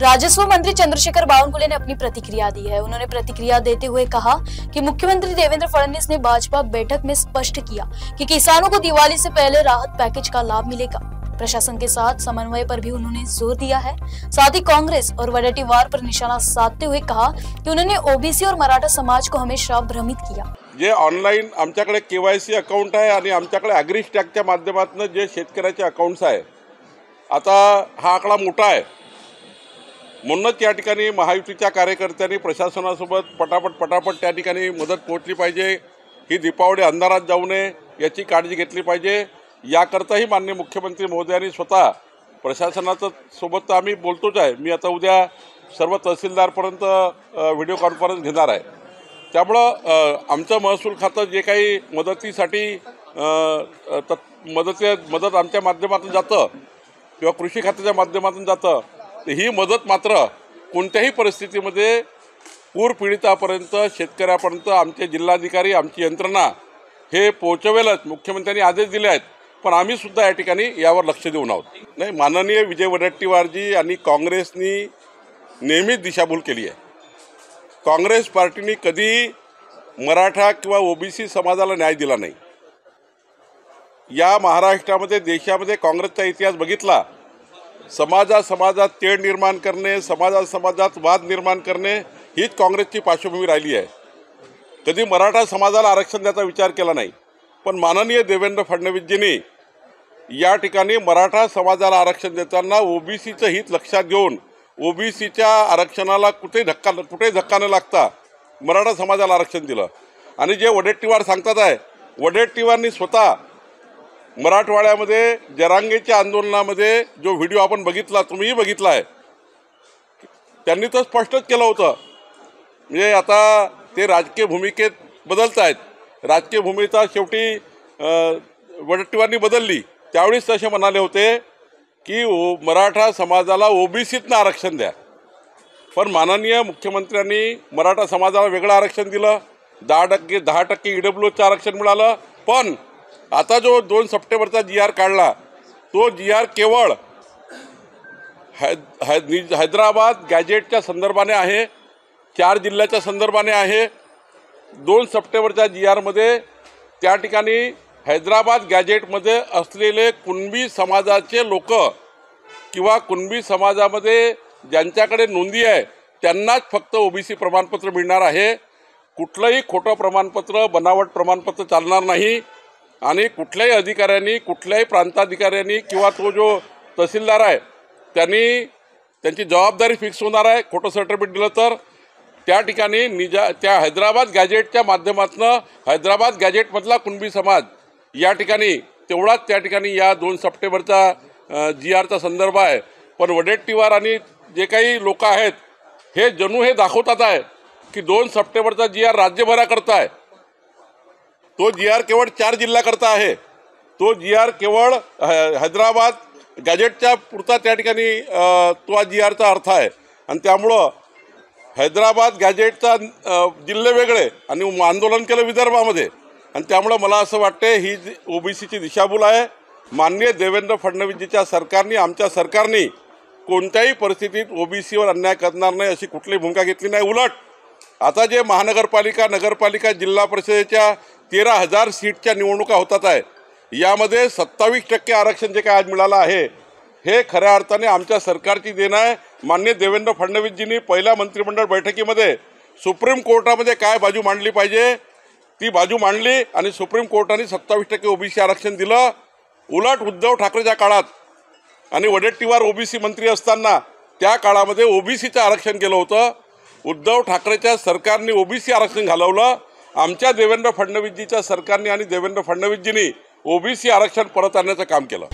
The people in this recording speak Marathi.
राजस्व मंत्री चंद्रशेखर बावनकुले ने अपनी प्रतिक्रिया दी है। उन्होंने प्रतिक्रिया देते हुए कहा कि मुख्यमंत्री देवेंद्र फडणवीस ने भाजपा बैठक में स्पष्ट किया कि किसानों को दिवाली से पहले राहत पैकेज का लाभ मिलेगा। प्रशासन के साथ समन्वय पर भी उन्होंने जोर दिया है। साथ ही कांग्रेस और वडेट्टीवार पर निशाना साधते हुए कहा कि उन्होंने ओबीसी और मराठा समाज को हमेशा भ्रमित किया। जे ऑनलाइन आमच्याकडे केवायसी अकाउंट आहे आणि आमच्याकडे ॲग्रीस्टॅगच्या माध्यमातून जे शेतकऱ्याचे अकाउंट्स आहे, आता हा आकडा मोठा आहे म्हणूनच या ठिकाणी महायुतीच्या कार्यकर्त्यांनी प्रशासनासोबत पटापट त्या ठिकाणी मदत पोहोचली पाहिजे। ही दीपावली अंधारात जाऊ नये याची काळजी घेतली पाहिजे। याकरताही माननीय मुख्यमंत्री महोदयांनी स्वतः प्रशासनाचं सोबत तर आम्ही बोलतोच आहे। मी आता उद्या सर्व तहसीलदारपर्यंत व्हिडिओ कॉन्फरन्स घेणार आहे। त्यामुळं आमचं महसूल खातं जे काही मदतीसाठी मदत आमच्या माध्यमातून जातं किंवा कृषी खात्याच्या माध्यमातून जातं, ही मदत मात्र कोणत्याही परिस्थितीमध्ये पूर पीडितापर्यंत शेतकऱ्यापर्यंत आमचे जिल्हाधिकारी आमची यंत्रणा हे पोहोचवेलच। मुख्यमंत्र्यांनी आदेश दिले आहेत, पण आम्ही सुद्धा या ठिकाणी यावर लक्ष देऊन आहोत। नाही, माननीय विजय वडेट्टीवारजी आणि काँग्रेसनी नेहमीच दिशाभूल केली आहे। काँग्रेस पार्टीने कधी मराठा किंवा ओबीसी समाजाला न्याय दिला नाही। या महाराष्ट्रामध्ये देशामध्ये काँग्रेसचा इतिहास बघितला, समाजात तेढ निर्माण करणे, समाजात वाद निर्माण करणे हीच काँग्रेसची पार्श्वभूमी राहिली आहे। कधी मराठा समाजाला आरक्षण द्यायचा विचार केला नाही, पण माननीय देवेंद्र फडणवीसजींनी या ठिकाणी मराठा समाजाला आरक्षण देताना ओबीसीचं हित लक्षात घेऊन ओबीसीच्या आरक्षणाला कुठे धक्का न लागता मराठा समाजाला आरक्षण दिलं। आणि जे वडेट्टीवार सांगतात आहे, वडेट्टीवारनी स्वतः मराठवाड्यामध्ये जरांगेच्या आंदोलनामध्ये जो व्हिडिओ आपण बघितला, तुम्हीही बघितला आहे, त्यांनी तर स्पष्टच केलं होतं। म्हणजे आता ते राजकीय भूमिकेत बदलत आहेत, राजकीय भूमिका शेवटी वडेट्टीवारनी बदलली। त्यावेळीच तसे म्हणाले होते की मराठा समाजाला ओबीसीतनं आरक्षण द्या, पण माननीय मुख्यमंत्र्यांनी मराठा समाजाला वेगळं आरक्षण दिलं, 10% ईडब्ल्यूचं आरक्षण मिळालं। पण आता जो 2 सप्टेंबरचा GR काढला, तो GR केवळ हैदराबाद गॅजेटच्या संदर्भाने आहे, 4 जिल्ह्याच्या संदर्भाने आहे। 2 सप्टेंबरच्या GRमध्ये त्या ठिकाणी हैदराबाद गॅजेटमध्ये असलेले कुणबी समाजाचे लोक किंवा कुणबी समाजामध्ये ज्यांच्याकडे नोंदी आहे त्यांनाच फक्त ओबीसी प्रमाणपत्र मिळणार आहे। कुठलंही खोटं प्रमाणपत्र, बनावट प्रमाणपत्र चालणार नाही। आणि कुठल्याही अधिकाऱ्यांनी, कुठल्याही प्रांताधिकाऱ्यांनी किंवा तो जो तहसीलदार आहे त्यांची जबाबदारी फिक्स होणार आहे। खोटं सर्टिफिकेट दिलं तर त्या ठिकाणी त्या हैदराबाद गॅजेटच्या माध्यमातून हैदराबाद गॅजेटमधला कुणबी समाज या ठिकाणी तेवढाच त्या ठिकाणी या 2 सप्टेंबरचा GRचा संदर्भ आहे। पण वडेट्टीवार आणि जे काही लोक आहेत हे जणू हे दाखवतात आहे की 2 सप्टेंबरचा GR राज्यभराकरता आहे, तो GR केवळ 4 जिल्ह्याकरता आहे, तो GR केवळ हैदराबाद गॅजेटच्या पुरता त्या ठिकाणी तो GRचा अर्थ आहे। आणि त्यामुळं हैदराबाद गॅजेटचा जिल्हे वेगळे आणि आंदोलन केलं विदर्भामध्ये। आणि त्यामुळं मला असं वाटते ही ओबीसीची दिशाभूल आहे। माननीय देवेंद्र फडणवीसजीच्या सरकारने, आमच्या सरकारने कोणत्याही परिस्थितीत ओबीसीवर अन्याय करणार नाही अशी कुठलीही भूमिका घेतली नाही। उलट आता जे महानगरपालिका, नगरपालिका, जिल्हा परिषदेच्या 13,000 सीटच्या निवडणुका होतात आहे, यामध्ये 27% आरक्षण जे काय आज मिळालं आहे हे खऱ्या अर्थाने आमच्या सरकारची देण आहे। माननीय देवेंद्र फडणवीसजींनी पहिल्या मंत्रिमंडळ बैठकीमध्ये सुप्रीम कोर्टामध्ये काय बाजू मांडली पाहिजे ती बाजू मांडली आणि सुप्रीम कोर्टाने 27% ओबीसी आरक्षण दिलं। उलट उद्धव ठाकरेच्या काळात आणि वडेट्टीवार ओबीसी मंत्री असताना त्या काळामध्ये ओबीसीचं आरक्षण केलं होतं। उद्धव ठाकरेच्या सरकारने ओबीसी आरक्षण घालवलं। आमच्या देवेंद्र फडणवीसजीच्या सरकारने आणि देवेंद्र फडणवीसजींनी ओबीसी आरक्षण परत आणण्याचं काम केलं।